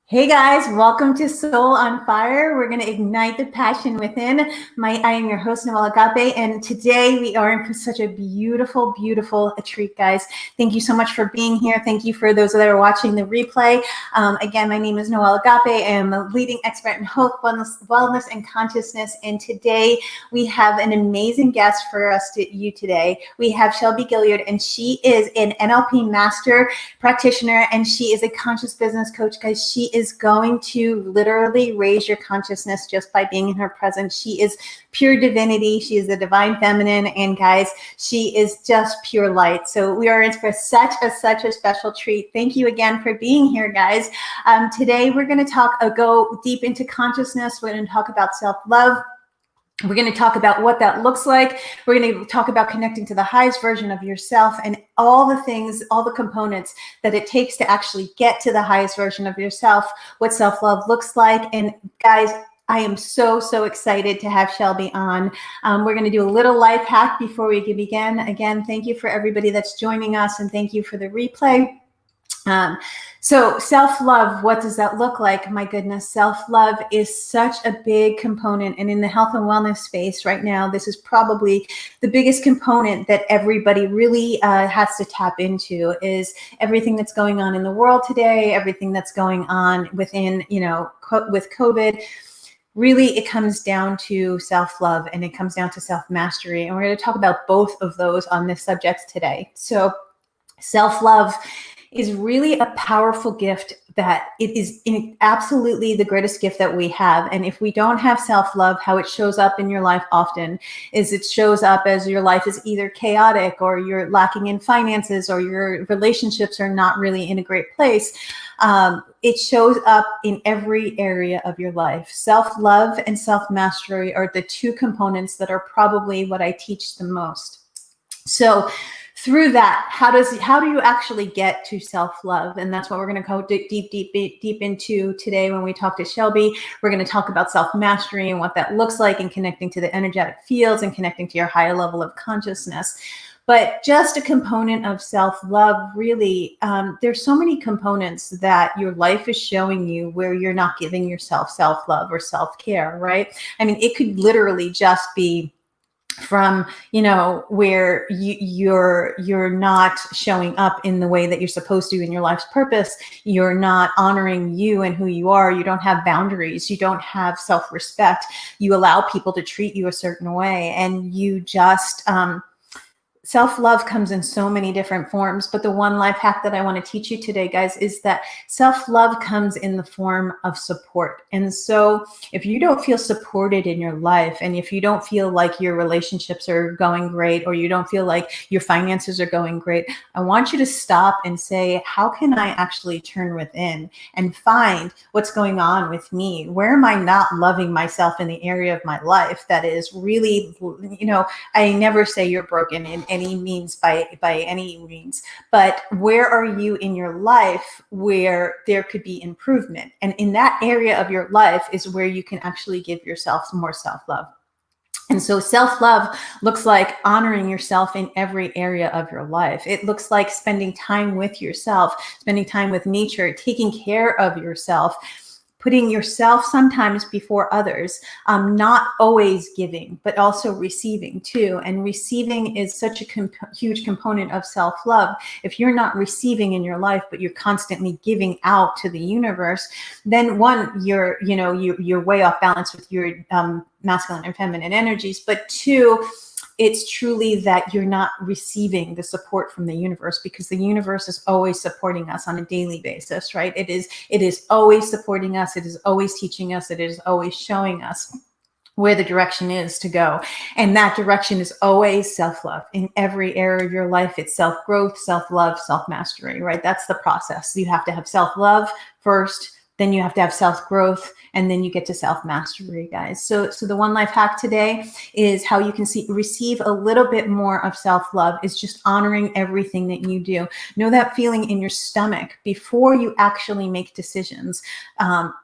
Hey guys, welcome to Soul on Fire. We're going to ignite the passion within. I am your host, Noelle Agape, and today we are in for such a beautiful, beautiful treat, guys. Thank you so much for being here. Thank you for those that are watching the replay. Again, my name is Noelle Agape. I am a leading expert in health, wellness, and consciousness, and today we have an amazing guest for you today. We have Shelby Gilliard, and she is an NLP master practitioner, and she is a conscious business coach, guys. She is going to literally raise your consciousness just by being in her presence. She is pure divinity. She is the divine feminine, and guys, she is just pure light. So we are in for such a special treat. Thank you again for being here, guys. Today we're going to go deep into consciousness. We're going to talk about self-love. We're going to talk about what that looks like. We're going to talk about connecting to the highest version of yourself and all the things, all the components that it takes to actually get to the highest version of yourself, what self-love looks like. And guys, I am so excited to have Shelby on. We're going to do a little life hack before we begin. Again, thank you for everybody that's joining us, and thank you for the replay. So self-love, what does that look like? My goodness, self-love is such a big component. And in the health and wellness space right now, this is probably the biggest component that everybody really has to tap into, is everything that's going on in the world today, everything that's going on within, with COVID. Really, it comes down to self-love, and it comes down to self-mastery. And we're going to talk about both of those on this subject today. So self-love is really a powerful gift, that it is absolutely the greatest gift that we have. And if we don't have self-love, how it shows up in your life often is it shows up as your life is either chaotic, or you're lacking in finances, or your relationships are not really in a great place. It shows up in every area of your life. Self-love and self-mastery are the two components that are probably what I teach the most. So through that, how do you actually get to self-love? And that's what we're going to go deep into today when we talk to Shelby. We're going to talk about self-mastery and what that looks like, and connecting to the energetic fields and connecting to your higher level of consciousness. But just a component of self-love, really, there's so many components that your life is showing you where you're not giving yourself self-love or self-care, right? I mean, it could literally just be from, where you're not showing up in the way that you're supposed to in your life's purpose. You're not honoring you and who you are. You don't have boundaries. You don't have self-respect. You allow people to treat you a certain way, and you just self-love comes in so many different forms. But the one life hack that I want to teach you today, guys, is that self-love comes in the form of support. And so if you don't feel supported in your life, and if you don't feel like your relationships are going great, or you don't feel like your finances are going great, I want you to stop and say, how can I actually turn within and find what's going on with me? Where am I not loving myself in the area of my life that is really, I never say you're broken in any means, by any means, but where are you in your life where there could be improvement? And in that area of your life is where you can actually give yourself some more self-love. And so self-love looks like honoring yourself in every area of your life. It looks like spending time with yourself, spending time with nature, taking care of yourself, putting yourself sometimes before others, not always giving, but also receiving too. And receiving is such a huge component of self-love. If you're not receiving in your life, but you're constantly giving out to the universe, then one, you're way off balance with your masculine and feminine energies. But two, it's truly that you're not receiving the support from the universe, because the universe is always supporting us on a daily basis, right? It is always supporting us. It is always teaching us. It is always showing us where the direction is to go. And that direction is always self-love. In every area of your life, it's self-growth, self-love, self-mastery, right? That's the process. You have to have self-love first, then you have to have self-growth, and then you get to self-mastery, guys. So the one life hack today is how you can receive a little bit more of self-love is just honoring everything that you do. Know that feeling in your stomach before you actually make decisions.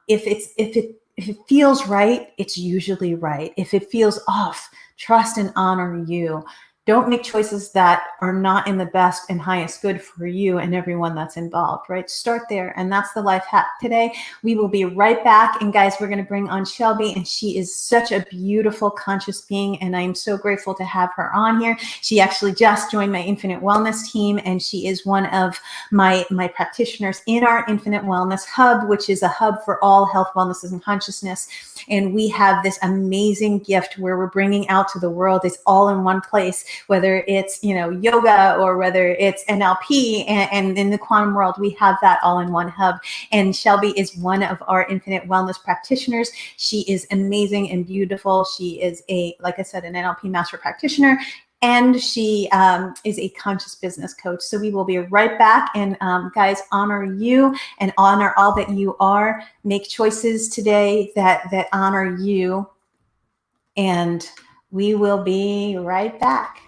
If it feels right, it's usually right. If it feels off, trust and honor you. don't make choices that are not in the best and highest good for you and everyone that's involved, right? Start there. And that's the life hack today. We will be right back. And guys, we're going to bring on Shelby, and she is such a beautiful, conscious being. And I am so grateful to have her on here. She actually just joined my Infinite Wellness team, and she is one of my practitioners in our Infinite Wellness Hub, which is a hub for all health, wellness, and consciousness. And we have this amazing gift where we're bringing out to the world, it's all in one place, whether it's, yoga or whether it's NLP, and in the quantum world, we have that all in one hub. And Shelby is one of our Infinite Wellness practitioners. She is amazing and beautiful. She is like I said, an NLP master practitioner, and she is a conscious business coach. So we will be right back. And guys, honor you and honor all that you are. Make choices today that honor you. And we will be right back.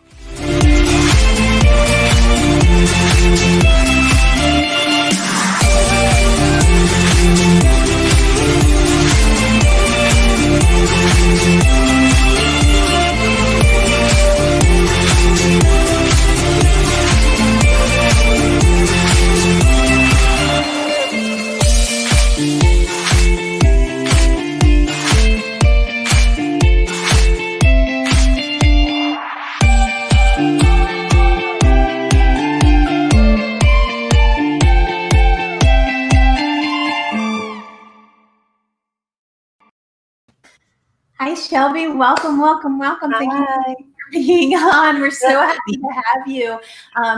Hi, Shelby. Welcome. Thank you for being on. We're so happy to have you.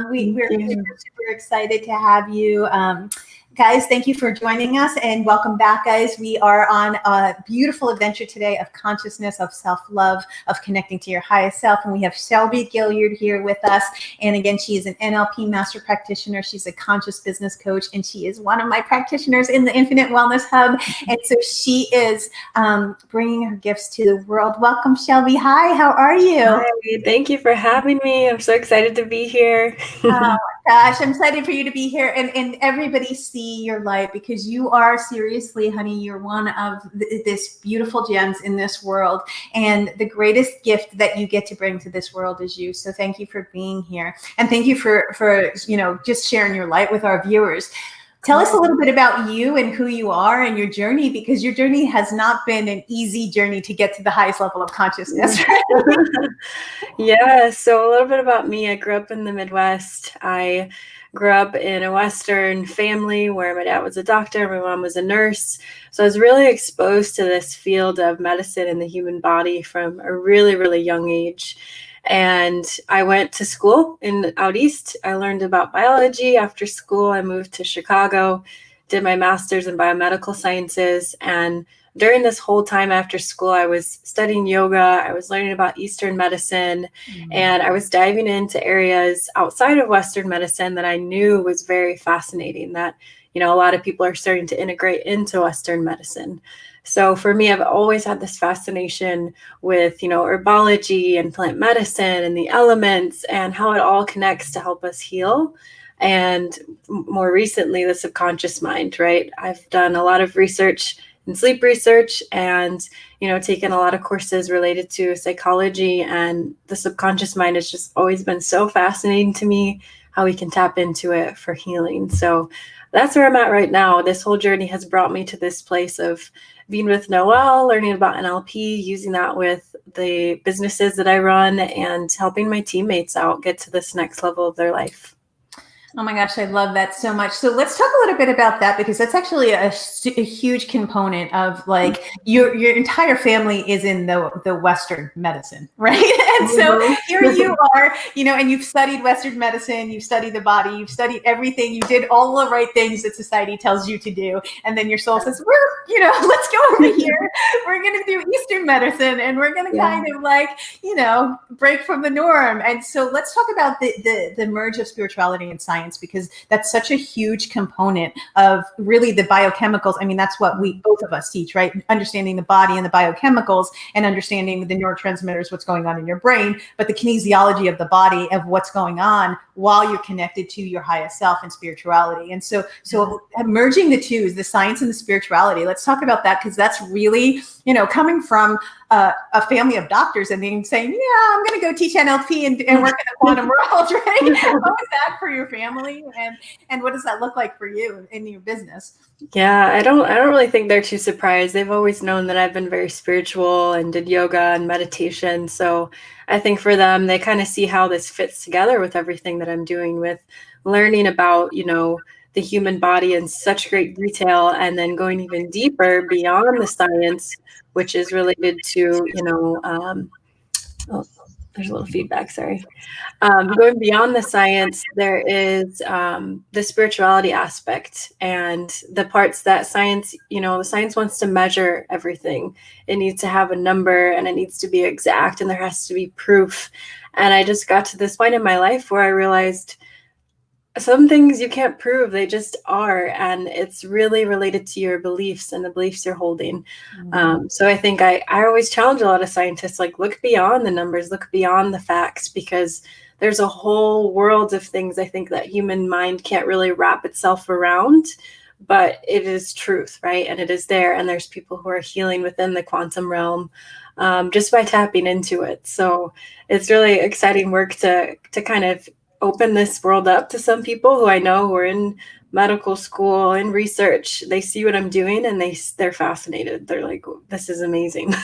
We're super excited to have you. Guys, thank you for joining us, and welcome back, guys. We are on a beautiful adventure today of consciousness, of self-love, of connecting to your highest self. And we have Shelby Gilliard here with us. And again, she is an NLP master practitioner. She's a conscious business coach, and she is one of my practitioners in the Infinite Wellness Hub. And so she is bringing her gifts to the world. Welcome, Shelby. Hi, how are you? Hi, thank you for having me. I'm so excited to be here. Oh, gosh, I'm excited for you to be here, and everybody see your light, because you are, seriously, honey, you're one of this beautiful gems in this world, and the greatest gift that you get to bring to this world is you. So thank you for being here, and thank you for just sharing your light with our viewers. Tell us a little bit about you and who you are and your journey, because your journey has not been an easy journey to get to the highest level of consciousness. Yeah, so a little bit about me. I grew up in the Midwest. I grew up in a Western family where my dad was a doctor, my mom was a nurse. So I was really exposed to this field of medicine and the human body from a really, really young age. And I went to school out east. I learned about biology. After school, I moved to Chicago, did my master's in biomedical sciences. And during this whole time after school, I was studying yoga. I was learning about Eastern medicine, and I was diving into areas outside of Western medicine that I knew was very fascinating, that, a lot of people are starting to integrate into Western medicine. So for me, I've always had this fascination with, herbology and plant medicine and the elements and how it all connects to help us heal. And more recently, the subconscious mind, right? I've done a lot of research in sleep research and, taken a lot of courses related to psychology, and the subconscious mind has just always been so fascinating to me, how we can tap into it for healing. So that's where I'm at right now. This whole journey has brought me to this place of being with Noelle, learning about NLP, using that with the businesses that I run, and helping my teammates out get to this next level of their life. Oh my gosh, I love that so much. So let's talk a little bit about that, because that's actually a huge component of, like, your entire family is in the Western medicine, right? And so here you are, and you've studied Western medicine, you've studied the body, you've studied everything, you did all the right things that society tells you to do. And then your soul says, let's go over here. We're going to do Eastern medicine, and we're going to kind of break from the norm. And so let's talk about the merge of spirituality and science, because that's such a huge component of really the biochemicals. I mean, that's what both of us teach, right? Understanding the body and the biochemicals, and understanding the neurotransmitters, what's going on in your brain, but the kinesiology of the body, of what's going on while you're connected to your highest self and spirituality. And so merging the two, the science and the spirituality, let's let's talk about that, because that's really, coming from a family of doctors and then saying, yeah, I'm going to go teach NLP and work in the quantum world, right? How is that for your family? And what does that look like for you in your business? Yeah, I don't really think they're too surprised. They've always known that I've been very spiritual and did yoga and meditation. So I think for them, they kind of see how this fits together with everything that I'm doing, with learning about, the human body in such great detail, and then going even deeper beyond the science, which is related to, oh, there's a little feedback, sorry. Going beyond the science, there is the spirituality aspect and the parts that science, the science wants to measure everything. It needs to have a number and it needs to be exact and there has to be proof. And I just got to this point in my life where I realized some things you can't prove, they just are. And it's really related to your beliefs and the beliefs you're holding. So I think I always challenge a lot of scientists, like, look beyond the numbers, look beyond the facts, because there's a whole world of things I think that human mind can't really wrap itself around, but it is truth, right? And it is there. And there's people who are healing within the quantum realm just by tapping into it. So it's really exciting work to kind of open this world up to some people who I know who are in medical school and research. They see what I'm doing and they're fascinated. They're like, this is amazing.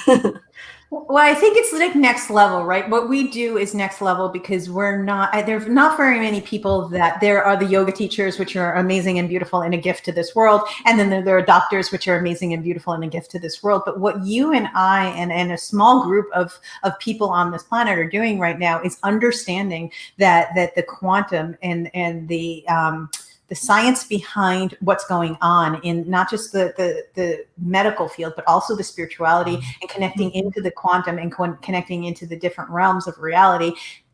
Well, I think it's like next level, right? What we do is next level because there's not very many people that there are the yoga teachers, which are amazing and beautiful and a gift to this world. And then there are doctors, which are amazing and beautiful and a gift to this world. But what you and I and a small group of people on this planet are doing right now is understanding that the quantum and the science behind what's going on in not just the medical field, but also the spirituality and connecting into the quantum and connecting into the different realms of reality.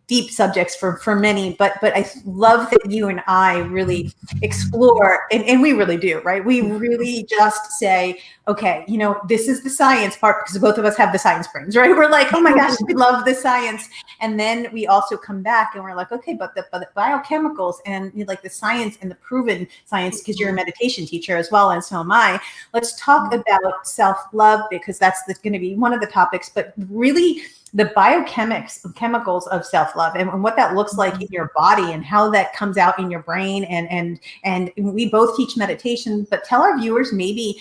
Deep subjects for many, but I love that you and I really explore, and we really do, right? We really just say, okay, this is the science part, because both of us have the science brains, right? We're like, oh my gosh, we love the science. And then we also come back and we're like, okay, but the biochemicals and like the science and the proven science, because you're a meditation teacher as well, and so am I. Let's talk about self-love, because that's going to be one of the topics, but really the biochemicals of self-love and what that looks like in your body and how that comes out in your brain. And we both teach meditation, but tell our viewers, maybe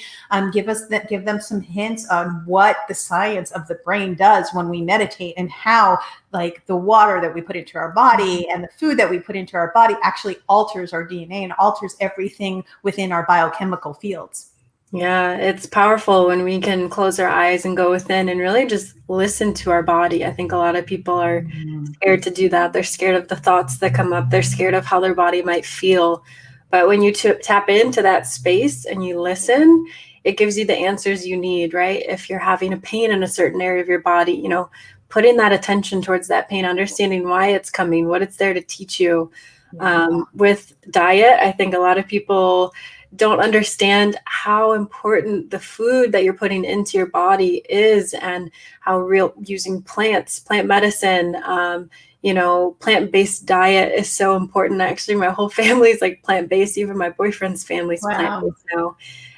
give them some hints on what the science of the brain does when we meditate, and how like the water that we put into our body and the food that we put into our body actually alters our DNA and alters everything within our biochemical fields. Yeah, it's powerful when we can close our eyes and go within and really just listen to our body. I think a lot of people are scared to do that. They're scared of the thoughts that come up. They're scared of how their body might feel. But when you tap into that space and you listen, it gives you the answers you need, right? If you're having a pain in a certain area of your body, putting that attention towards that pain, understanding why it's coming, what it's there to teach you. With diet, I think a lot of people don't understand how important the food that you're putting into your body is, and how real using plant medicine, plant-based diet is so important. Actually, my whole family is like plant-based. Even my boyfriend's family's plant-based now.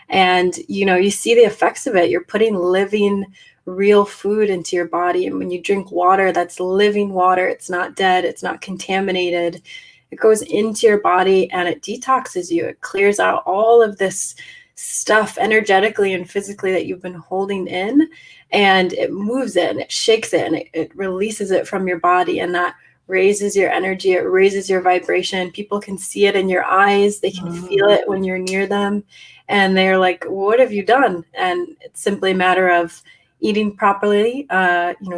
And, you see the effects of it. You're putting living, real food into your body. And when you drink water, that's living water. It's not dead. It's not contaminated. It goes into your body and it detoxes you. It clears out all of this stuff energetically and physically that you've been holding in, and it moves it and it shakes it and it releases it from your body. And that raises your energy. It raises your vibration. People can see it in your eyes. They can feel it when you're near them. And they're like, what have you done? And it's simply a matter of eating properly,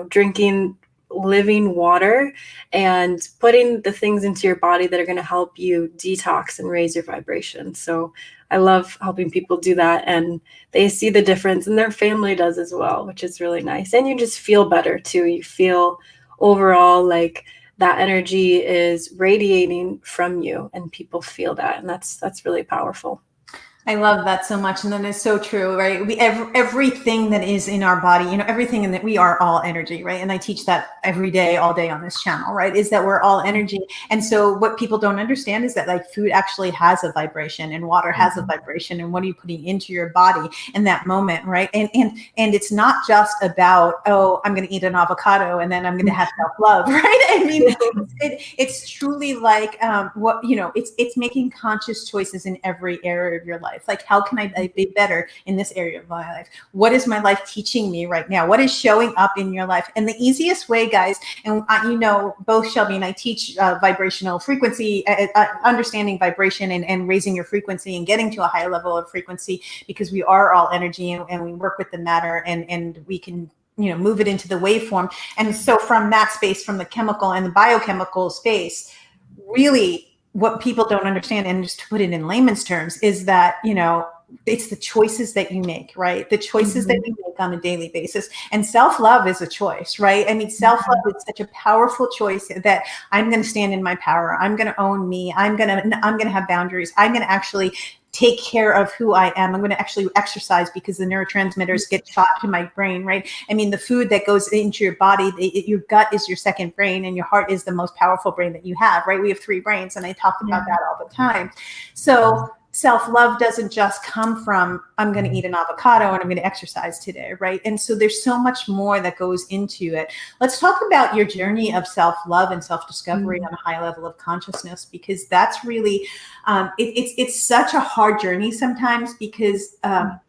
drinking living water, and putting the things into your body that are going to help you detox and raise your vibration. So I love helping people do that, and they see the difference, and their family does as well, which is really nice. And you just feel better too. You feel overall like that energy is radiating from you, and people feel that, and that's really powerful. I love that so much. And then it's so true, right? Everything that is in our body, everything in that we are all energy, right? And I teach that every day, all day on this channel, right? Is that we're all energy. And so what people don't understand is that like food actually has a vibration and water has a vibration. And what are you putting into your body in that moment, right? And it's not just about, oh, I'm going to eat an avocado and then I'm going to have self-love, right? I mean, it's truly like it's making conscious choices in every area of your life. Like, how can I be better in this area of my life? What is my life teaching me right now? What is showing up in your life? And the easiest way, guys, and both Shelby and I teach vibrational frequency, understanding vibration and raising your frequency and getting to a higher level of frequency, because we are all energy and we work with the matter and we can move it into the waveform. And so from that space, from the chemical and the biochemical space, really what people don't understand, and just to put it in layman's terms, is that, it's the choices that you make, right? The choices that you make on a daily basis. And self-love is a choice, right? I mean, self-love is such a powerful choice that I'm going to stand in my power. I'm going to own me. I'm going to have boundaries. I'm going to actually take care of who I am. I'm going to actually exercise because the neurotransmitters get shot to my brain, right? I mean, the food that goes into your body, your gut is your second brain and your heart is the most powerful brain that you have, right? We have 3 brains, and I talk about that all the time. So self-love doesn't just come from, I'm going to eat an avocado and I'm going to exercise today, right? And so there's so much more that goes into it. Let's talk about your journey of self-love and self-discovery on a high level of consciousness, because that's really, it's such a hard journey sometimes, because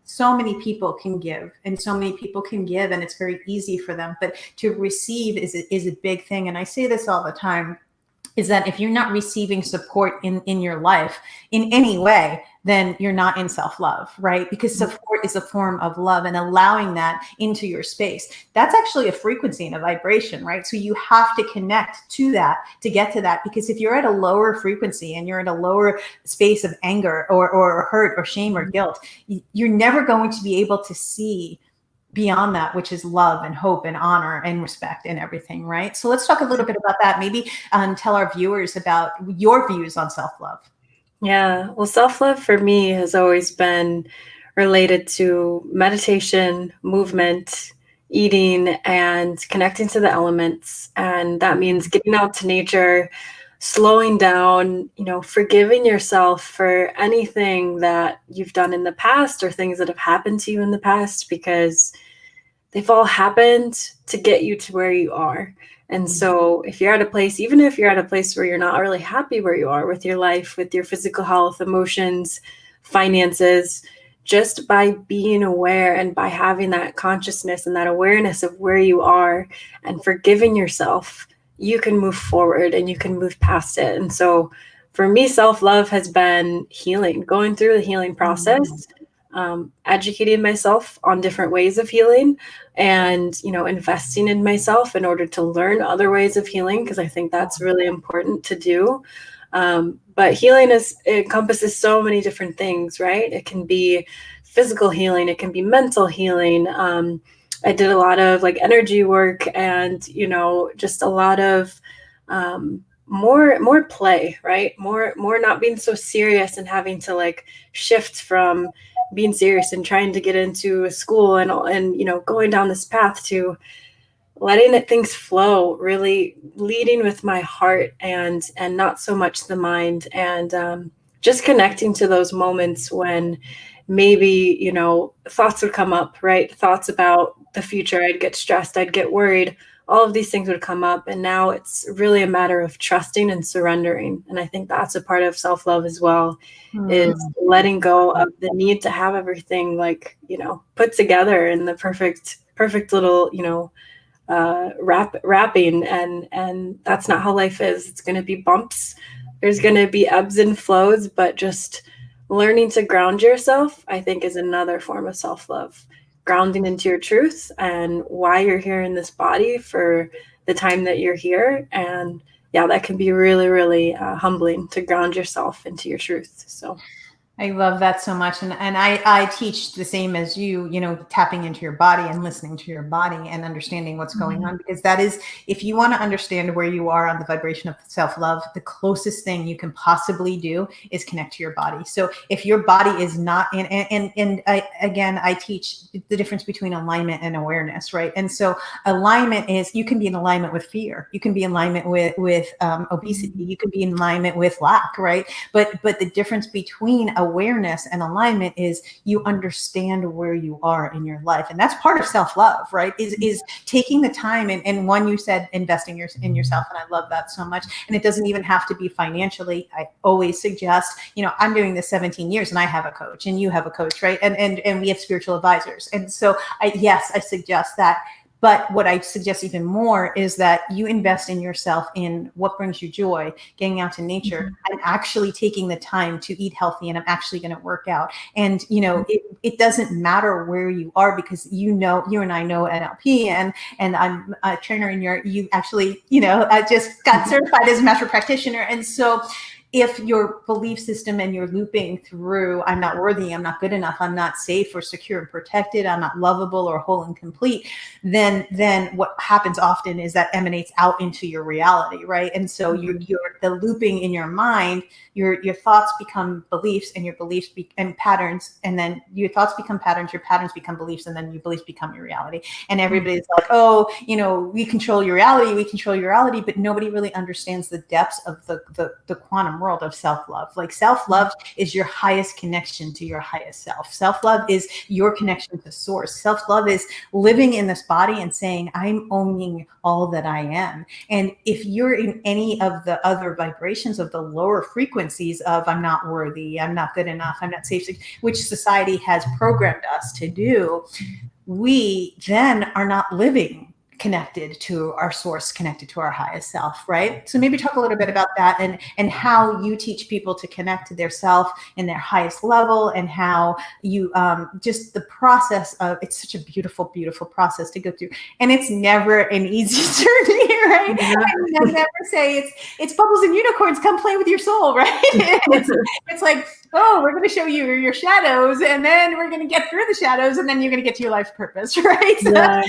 so many people can give and it's very easy for them, but to receive is a big thing. And I say this all the time, is that if you're not receiving support in your life in any way, then you're not in self-love, right? Because support is a form of love, and allowing that into your space, that's actually a frequency and a vibration, right? So you have to connect to that to get to that, because if you're at a lower frequency and you're in a lower space of anger or hurt or shame or guilt, you're never going to be able to see beyond that, which is love and hope and honor and respect and everything, right? So let's talk a little bit about that. Maybe tell our viewers about your views on self-love. Yeah, well, self-love for me has always been related to meditation, movement, eating, and connecting to the elements. And that means getting out to nature, slowing down, forgiving yourself for anything that you've done in the past or things that have happened to you in the past, because they've all happened to get you to where you are. And so if you're at a place, even if you're at a place where you're not really happy where you are with your life, with your physical health, emotions, finances, just by being aware and by having that consciousness and that awareness of where you are and forgiving yourself, you can move forward and you can move past it. And so for me, self-love has been healing, going through the healing process, educating myself on different ways of healing, and investing in myself in order to learn other ways of healing, because I think that's really important to do. But healing encompasses so many different things, right? It can be physical healing, it can be mental healing. I did a lot of energy work, and just a lot of more play, right? More not being so serious and having to shift from being serious and trying to get into a school and going down this path to letting things flow, really leading with my heart and not so much the mind, and just connecting to those moments when maybe thoughts would come up, right? Thoughts about the future. I'd get stressed, I'd get worried, all of these things would come up, and now it's really a matter of trusting and surrendering. And I think that's a part of self-love as well, is letting go of the need to have everything put together in the perfect little wrapping, and that's not how life is. It's going to be bumps, there's going to be ebbs and flows, but just learning to ground yourself, I think, is another form of self-love. Grounding into your truth and why you're here in this body for the time that you're here. And yeah, that can be really, really humbling to ground yourself into your truth. So I love that so much. And I teach the same as you know, tapping into your body and listening to your body and understanding what's going on, because that is, if you want to understand where you are on the vibration of self-love, the closest thing you can possibly do is connect to your body. So if your body is not in, and I teach the difference between alignment and awareness, right? And so alignment is, you can be in alignment with fear. You can be in alignment with obesity. You can be in alignment with lack, right? But the difference between awareness and alignment is you understand where you are in your life. And that's part of self-love, right? Is taking the time, and one, you said investing in yourself. And I love that so much. And it doesn't even have to be financially. I always suggest, you know, I'm doing this 17 years and I have a coach and you have a coach, right? And we have spiritual advisors. And so I suggest that. But what I suggest even more is that you invest in yourself, in what brings you joy, getting out to nature. I'm actually taking the time to eat healthy, and I'm actually going to work out. And, you know, it doesn't matter where you are, because, you know, you and I know NLP, and I'm a trainer, and you actually, you know, I just got certified as a master practitioner. And so if your belief system and you're looping through, I'm not worthy, I'm not good enough, I'm not safe or secure and protected, I'm not lovable or whole and complete, then what happens often is that emanates out into your reality, right? And so you're the looping in your mind, your thoughts become beliefs, and your beliefs and patterns, and then your thoughts become patterns, your patterns become beliefs, and then your beliefs become your reality. And everybody's like, oh, you know, we control your reality, but nobody really understands the depths of the quantum world of self-love. Like, self-love is your highest connection to your highest self. Self-love is your connection to source. Self-love is living in this body and saying, I'm owning all that I am. And if you're in any of the other vibrations of the lower frequencies of, I'm not worthy, I'm not good enough, I'm not safe, which society has programmed us to do, we then are not living connected to our source, connected to our highest self, right? So maybe talk a little bit about that, and how you teach people to connect to their self in their highest level, and how you just the process of, it's such a beautiful, beautiful process to go through. And it's never an easy journey, right? I never say it's bubbles and unicorns, come play with your soul, right? It's like, oh, we're going to show you your shadows, and then we're going to get through the shadows, and then you're going to get to your life purpose, right? Yeah.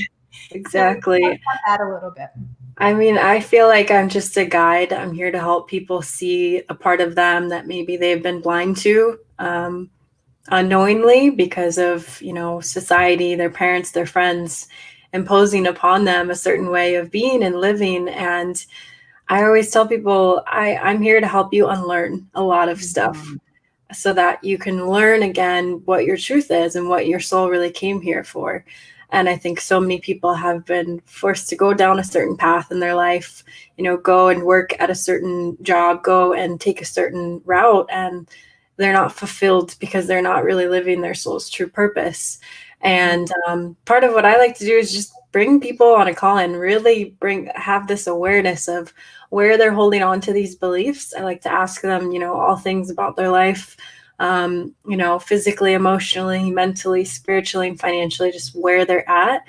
Exactly. So talk about that a little bit. I mean, I feel like I'm just a guide. I'm here to help people see a part of them that maybe they've been blind to unknowingly, because of, you know, society, their parents, their friends imposing upon them a certain way of being and living. And I always tell people, I'm here to help you unlearn a lot of stuff, so that you can learn again what your truth is and what your soul really came here for. And I think so many people have been forced to go down a certain path in their life, you know, go and work at a certain job, go and take a certain route, and they're not fulfilled because they're not really living their soul's true purpose. And part of what I like to do is just bring people on a call and really have this awareness of where they're holding on to these beliefs. I like to ask them, you know, all things about their life, you know, physically, emotionally, mentally, spiritually, and financially, just where they're at,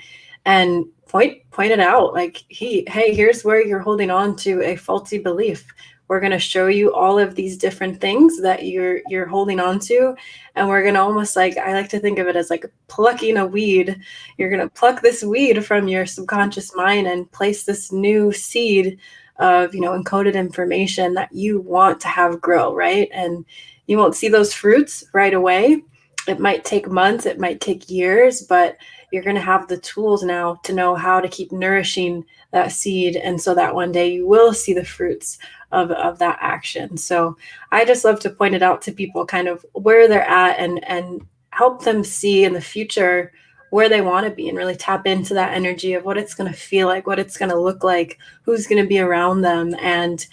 and point it out. Like, hey, here's where you're holding on to a faulty belief. We're going to show you all of these different things that you're holding on to. And we're going to almost, like, I like to think of it as like plucking a weed. You're going to pluck this weed from your subconscious mind and place this new seed of, you know, encoded information that you want to have grow, right? And you won't see those fruits right away. It might take months, it might take years, but you're going to have the tools now to know how to keep nourishing that seed. And so that one day you will see the fruits of that action. So I just love to point it out to people, kind of where they're at, and help them see in the future where they want to be, and really tap into that energy of what it's going to feel like, what it's going to look like, who's going to be around them, and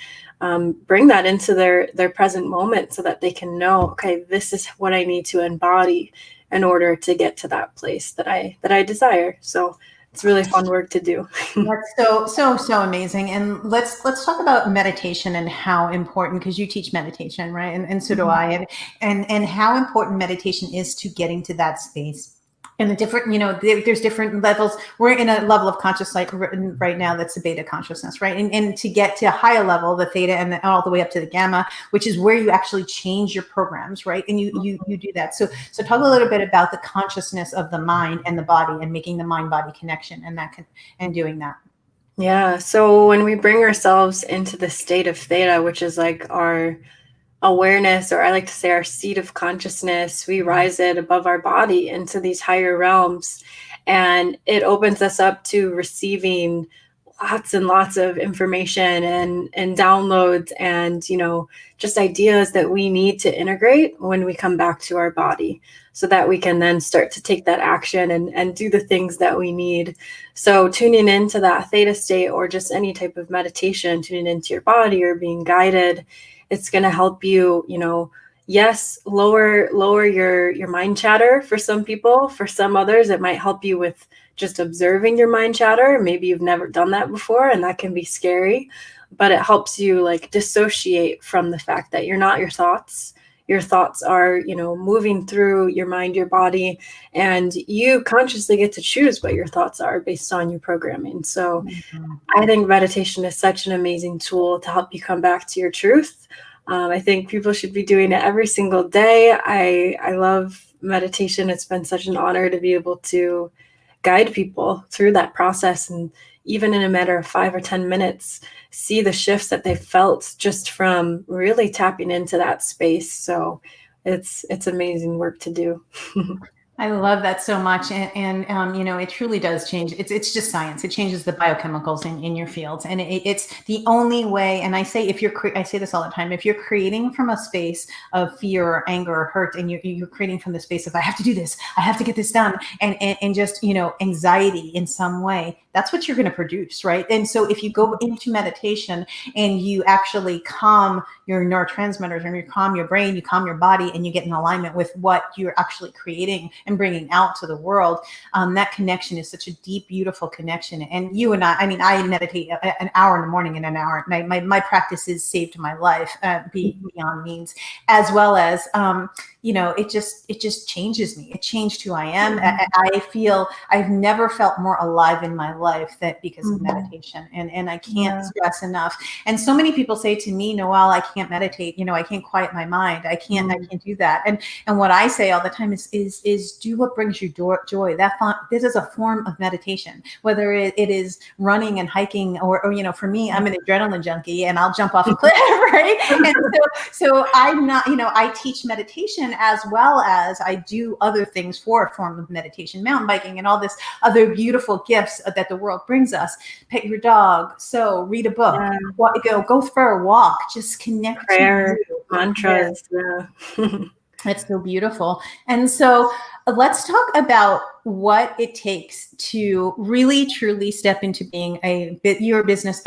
bring that into their present moment, so that they can know, okay, this is what I need to embody in order to get to that place that I desire. So it's really fun work to do. That's so amazing. And let's talk about meditation and how important, because you teach meditation, right? And so do I, and how important meditation is to getting to that space And the different, there's different levels. We're in a level of conscious light right now that's the beta consciousness, right? And to get to a higher level, the theta and all the way up to the gamma, which is where you actually change your programs, right? And you do that. So talk a little bit about the consciousness of the mind and the body, and making the mind-body connection, and doing that. Yeah. So when we bring ourselves into the state of theta, which is like our awareness, or I like to say our seat of consciousness, we rise it above our body into these higher realms, and it opens us up to receiving lots and lots of information and downloads, and just ideas that we need to integrate when we come back to our body, so that we can then start to take that action and do the things that we need. So tuning into that theta state, or just any type of meditation, tuning into your body or being guided, it's going to help you, yes, lower your mind chatter for some people. For some others, it might help you with just observing your mind chatter. Maybe you've never done that before, and that can be scary, but it helps you like dissociate from the fact that you're not your thoughts. Your thoughts are, moving through your mind, your body, and you consciously get to choose what your thoughts are based on your programming. So I think meditation is such an amazing tool to help you come back to your truth. I think people should be doing it every single day. I love meditation. It's been such an honor to be able to guide people through that process, and even in a matter of 5 or 10 minutes, see the shifts that they've felt just from really tapping into that space. So it's amazing work to do. I love that so much. And it truly does change. It's just science. It changes the biochemicals in your fields. And it's the only way. And I say, I say this all the time, if you're creating from a space of fear or anger or hurt, and you're creating from the space of, I have to do this, I have to get this done, and just, anxiety in some way, that's what you're going to produce. Right. And so if you go into meditation and you actually calm your neurotransmitters, and you calm your brain, you calm your body, and you get in alignment with what you're actually creating and bringing out to the world, that connection is such a deep, beautiful connection. And you and I meditate an hour in the morning and an hour at night. My practices saved my life beyond means, as well as, it just changes me. It changed who I am. I feel I've never felt more alive in my life because of meditation. And I can't stress enough. And so many people say to me, Noelle, I can't meditate. I can't quiet my mind. I can't do that. And what I say all the time is do what brings you joy. This is a form of meditation, whether it is running and hiking, or for me, I'm an adrenaline junkie, and I'll jump off a cliff, right? And so I'm not, I teach meditation as well as I do other things for a form of meditation, mountain biking, and all this other beautiful gifts that the world brings us. Pet your dog, read a book, go for a walk, just connect. Prayer, mantras. Yeah. It's so beautiful. And so let's talk about what it takes to really, truly step into being a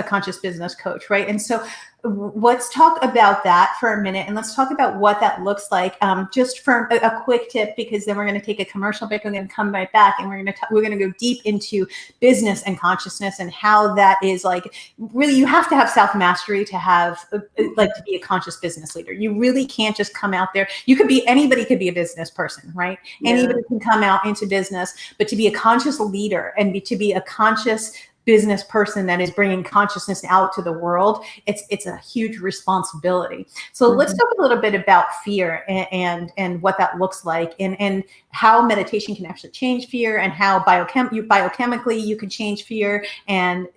conscious business coach, right? And so let's talk about that for a minute, and let's talk about what that looks like. Just for a quick tip, because then we're going to take a commercial break. We're going to come right back, and we're going to go deep into business and consciousness, and how that is like really, you have to have self mastery to have to be a conscious business leader. You really can't just come out there. Anybody could be a business person, right? Yeah. Anybody can come out into business, but to be a conscious leader and to be a conscious business person that is bringing consciousness out to the world, it's a huge responsibility. So let's talk a little bit about fear and what that looks like, and how meditation can actually change fear, and how biochemically you can change fear, and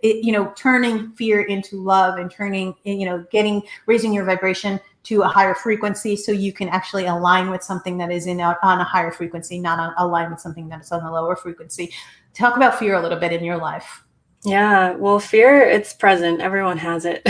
turning fear into love, and raising your vibration to a higher frequency, so you can actually align with something that is on a higher frequency, not align with something that is on a lower frequency. Talk about fear a little bit in your life. Yeah, well, fear, it's present. Everyone has it.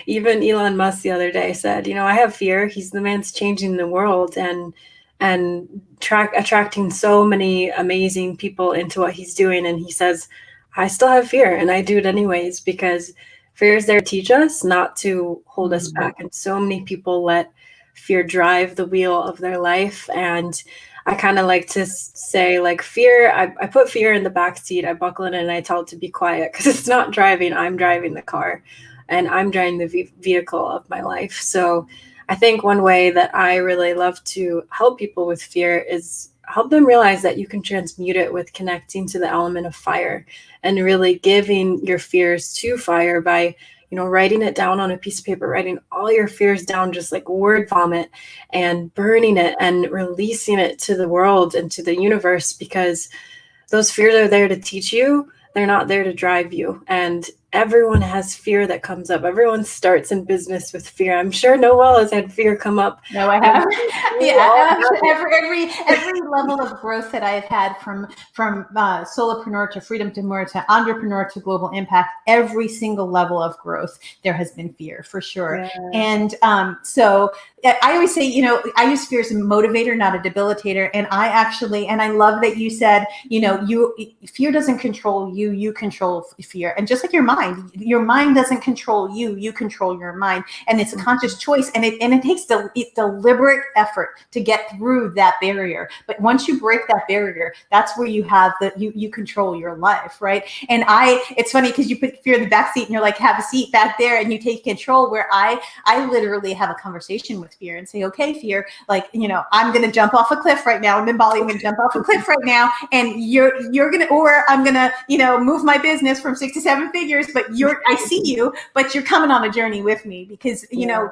Even Elon Musk the other day said, I have fear. He's the man's changing the world and attracting so many amazing people into what he's doing. And he says, I still have fear, and I do it anyways, because fear is there to teach us, not to hold us back. And so many people let fear drive the wheel of their life. And I kind of like to say, like, fear, I put fear in the back seat, I buckle it in, and I tell it to be quiet, because it's not driving. I'm driving the car, and I'm driving the vehicle of my life. So I think one way that I really love to help people with fear is help them realize that you can transmute it with connecting to the element of fire and really giving your fears to fire by, writing it down on a piece of paper, writing all your fears down, just like word vomit, and burning it and releasing it to the world and to the universe, because those fears are there to teach you. They're not there to drive you. And everyone has fear that comes up. Everyone starts in business with fear. I'm sure Noelle has had fear come up. No, I have. Yeah, every level of growth that I've had from solopreneur to freedompreneur to entrepreneur to global impact, every single level of growth, there has been fear for sure. Yeah. And so I always say, I use fear as a motivator, not a debilitator. And I love that you said, fear doesn't control you, you control fear. And just like your mind doesn't control you, you control your mind. And it's a conscious choice. And it takes deliberate effort to get through that barrier. But once you break that barrier, that's where you have you control your life, right? And it's funny because you put fear in the back seat and you're like, have a seat back there and you take control, where I literally have a conversation with fear and say, okay, fear, like, I'm going to jump off a cliff right now. I'm in Bali, I'm going to jump off a cliff right now. And you're going to, or I'm going to, move my business from 6 to 7 figures, but I see you, but you're coming on a journey with me, because,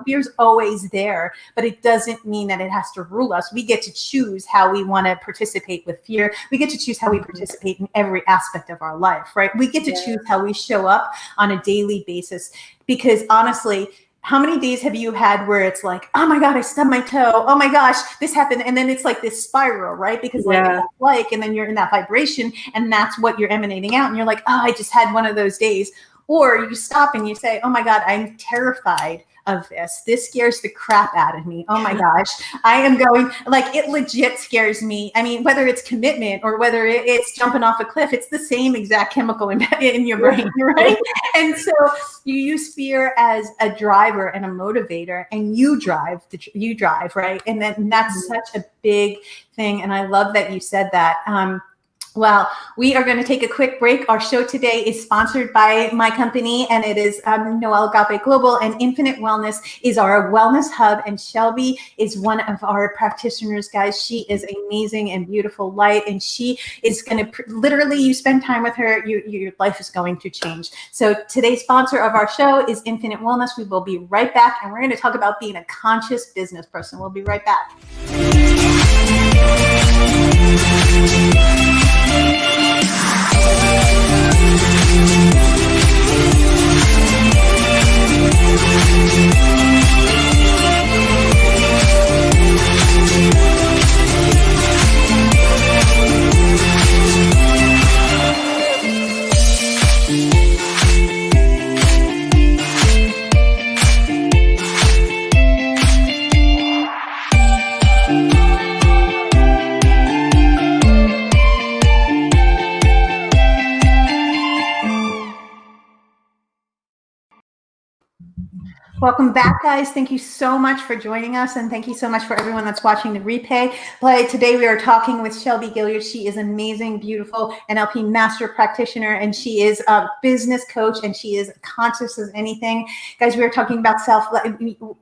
fear's always there, but it doesn't mean that it has to rule us. We get to choose how we want to participate with fear. We get to choose how we participate in every aspect of our life, right? We get to choose how we show up on a daily basis, because honestly, how many days have you had where it's like, oh my God, I stubbed my toe. Oh my gosh, this happened. And then it's like this spiral, right? Because and then you're in that vibration, and that's what you're emanating out. And you're like, oh, I just had one of those days. Or you stop and you say, oh my God, I'm terrified of this. This scares the crap out of me. Oh my gosh. I am going, like, it legit scares me. I mean, whether it's commitment or whether it's jumping off a cliff, it's the same exact chemical in your brain, right? And so you use fear as a driver and a motivator, and you drive, right? And then that's such a big thing. And I love that you said that. Well, we are going to take a quick break. Our show today is sponsored by my company, and it is Noelle Agape Global, and Infinite Wellness is our wellness hub. And Shelby is one of our practitioners, guys. She is amazing and beautiful light, and she is going to literally, you spend time with her, your life is going to change. So today's sponsor of our show is Infinite Wellness. We will be right back, and we're going to talk about being a conscious business person. We'll be right back. Welcome back, guys. Thank you so much for joining us, and thank you so much for everyone that's watching the replay. Today we are talking with Shelby Gilliard. She is amazing, beautiful NLP master practitioner, and she is a business coach, and she is conscious as anything. Guys, we are talking about self-love.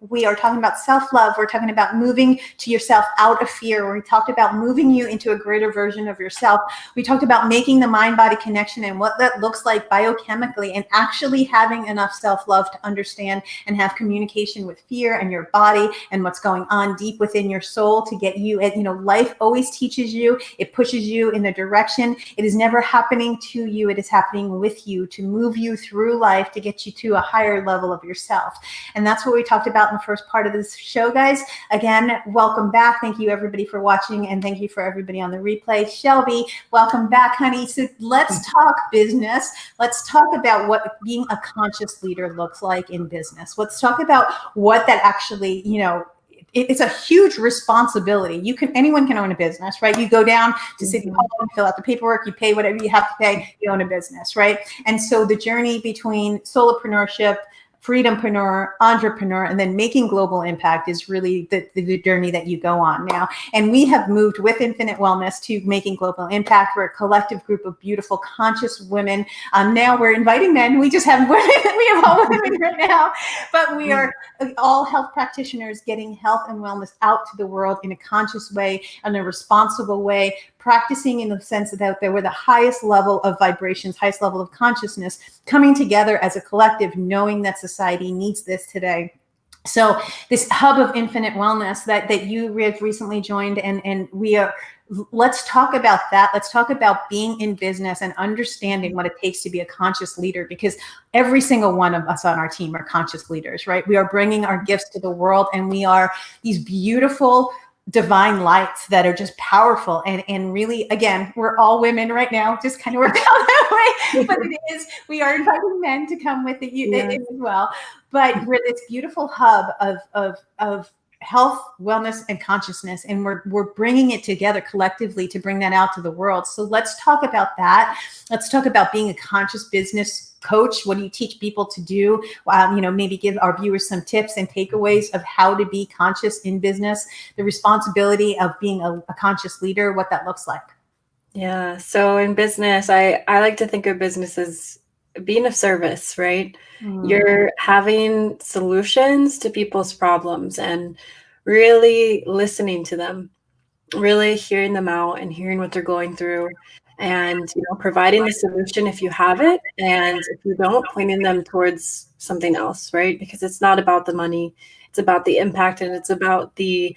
We are talking about self-love. We're talking about moving to yourself out of fear. We talked about moving you into a greater version of yourself. We talked about making the mind-body connection and what that looks like biochemically, and actually having enough self-love to understand and have communication with fear and your body and what's going on deep within your soul to get you. And life always teaches you. It pushes you in the direction. It is never happening to you. It is happening with you to move you through life, to get you to a higher level of yourself. And that's what we talked about in the first part of this show, guys. Again, welcome back. Thank you, everybody, for watching, and thank you for everybody on the replay. Shelby, welcome back, honey. So let's talk business. Let's talk about what being a conscious leader looks like in business. Let's talk about what that actually, it's a huge responsibility. Anyone can own a business, right? You go down to City Hall and fill out the paperwork, you pay whatever you have to pay, you own a business, right? And so the journey between solopreneurship, freedompreneur, entrepreneur, and then making global impact is really the journey that you go on now. And we have moved with Infinite Wellness to making global impact. We're a collective group of beautiful, conscious women. Now we're inviting men. We just have women. We have all women right now, but we are all health practitioners getting health and wellness out to the world in a conscious way, in a responsible way, practicing in the sense that there were the highest level of vibrations, highest level of consciousness, coming together as a collective, knowing that society needs this today. So this hub of Infinite Wellness that you have recently joined, and we are, let's talk about that. Let's talk about being in business and understanding what it takes to be a conscious leader, because every single one of us on our team are conscious leaders, right? We are bringing our gifts to the world, and we are these beautiful divine lights that are just powerful. And really, again, we're all women right now, just kind of work out that way, but it is, we are inviting men to come with it as well. But we're this beautiful hub of health, wellness, and consciousness, and we're bringing it together collectively to bring that out to the world. So let's talk about that. Let's talk about being a conscious business coach. What do you teach people to do? Maybe give our viewers some tips and takeaways of how to be conscious in business, the responsibility of being a conscious leader, what that looks like. Yeah. So in business, I like to think of business as being of service, right? You're having solutions to people's problems and really listening to them, really hearing them out and hearing what they're going through, and providing the solution if you have it, and if you don't, pointing them towards something else, right? Because it's not about the money, it's about the impact, and it's about the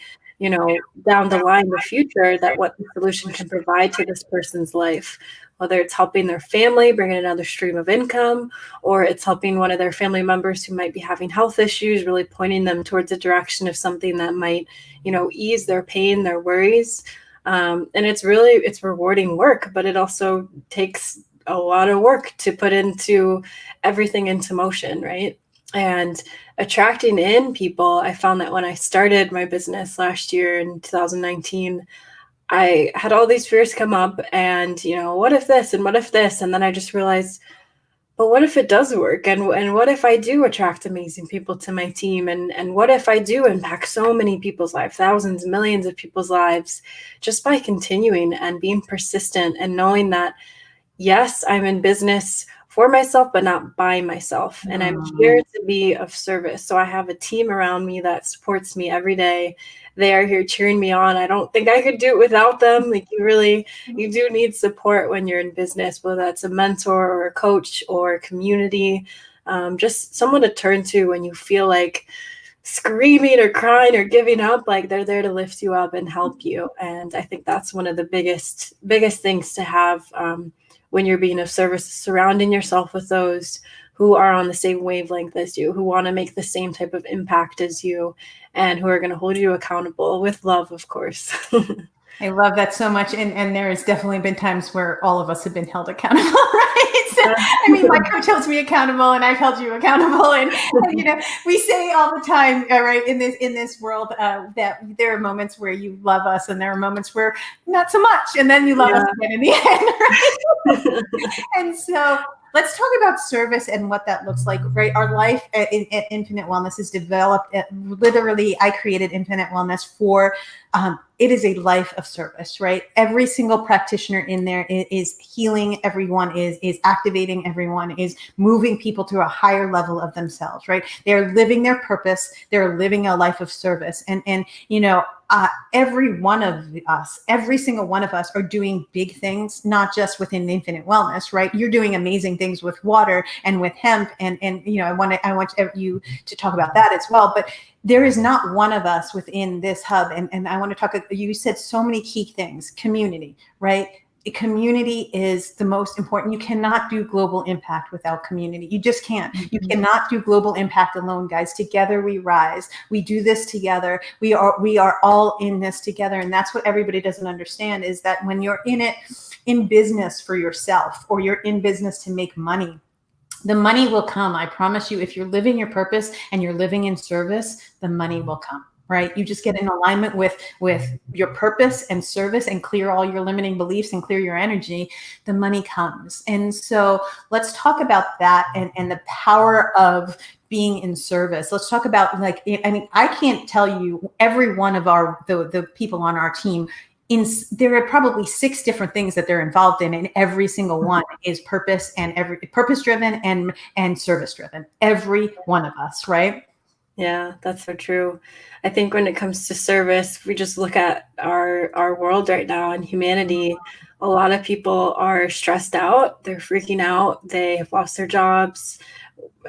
down the line, the future, that what the solution can provide to this person's life, whether it's helping their family bring in another stream of income, or it's helping one of their family members who might be having health issues, really pointing them towards a direction of something that might ease their pain, their worries. And it's rewarding work, but it also takes a lot of work to put into everything into motion, right? And attracting in people, I found that when I started my business last year in 2019, I had all these fears come up, and what if this and what if this, and then I just realized, but what if it does work, and what if I do attract amazing people to my team, and what if I do impact so many people's lives, thousands, millions of people's lives, just by continuing and being persistent and knowing that, yes, I'm in business for myself, but not by myself. And I'm here to be of service. So I have a team around me that supports me every day. They are here cheering me on. I don't think I could do it without them. Like, you do need support when you're in business, whether that's a mentor or a coach or a community, just someone to turn to when you feel like screaming or crying or giving up. Like, they're there to lift you up and help you. And I think that's one of the biggest things to have, when you're being of service, surrounding yourself with those who are on the same wavelength as you, who want to make the same type of impact as you, and who are going to hold you accountable with love, of course. I love that so much. And there has definitely been times where all of us have been held accountable, right? So, I mean, my coach holds me accountable, and I've held you accountable. And we say all the time, right, in this world, that there are moments where you love us, and there are moments where not so much. And then you love us again in the end, right? And so let's talk about service and what that looks like, right? Our life at Infinite Wellness is developed. Literally, I created Infinite Wellness for, it is a life of service, right? Every single practitioner in there is healing everyone, is activating everyone, is moving people to a higher level of themselves, right? They're living their purpose. They're living a life of service. And every one of us, every single one of us are doing big things, not just within Infinite Wellness, right? You're doing amazing things with water and with hemp. And I want you to talk about that as well. But there is not one of us within this hub. And I want to talk, you said so many key things. Community, right? Community is the most important. You cannot do global impact without community. You just can't. You cannot do global impact alone, guys. Together we rise. We do this together. We are all in this together. And that's what everybody doesn't understand, is that when you're in it, in business for yourself, or you're in business to make money, the money will come. I promise you, if you're living your purpose and you're living in service, the money will come. Right? You just get in alignment with your purpose and service, and clear all your limiting beliefs and clear your energy, the money comes. And so let's talk about that and the power of being in service. Let's talk about, like, I mean, I can't tell you every one of the people on our team. There are probably 6 different things that they're involved in, and every single one is purpose driven and service driven. Every one of us, right? Yeah, that's so true. I think when it comes to service, we just look at our world right now and humanity. A lot of people are stressed out. They're freaking out. They have lost their jobs.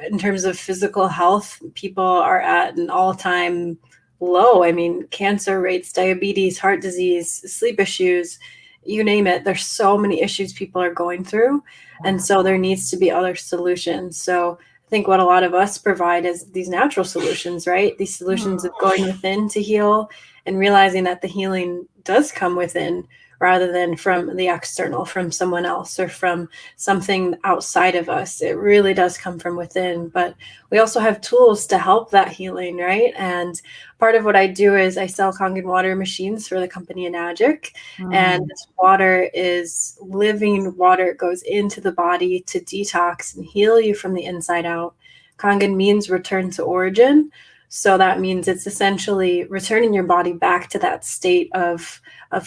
In terms of physical health, people are at an all-time low. I mean, cancer rates, diabetes, heart disease, sleep issues, you name it. There's so many issues people are going through. And so there needs to be other solutions. So I think what a lot of us provide is these natural solutions, right? These solutions of going within to heal and realizing that the healing does come within rather than from the external, from someone else or from something outside of us. It really does come from within. But we also have tools to help that healing, right? And part of what I do is I sell Kangen water machines for the company Agape. And this water is living water. It goes into the body to detox and heal you from the inside out. Kangen means return to origin. So that means it's essentially returning your body back to that state of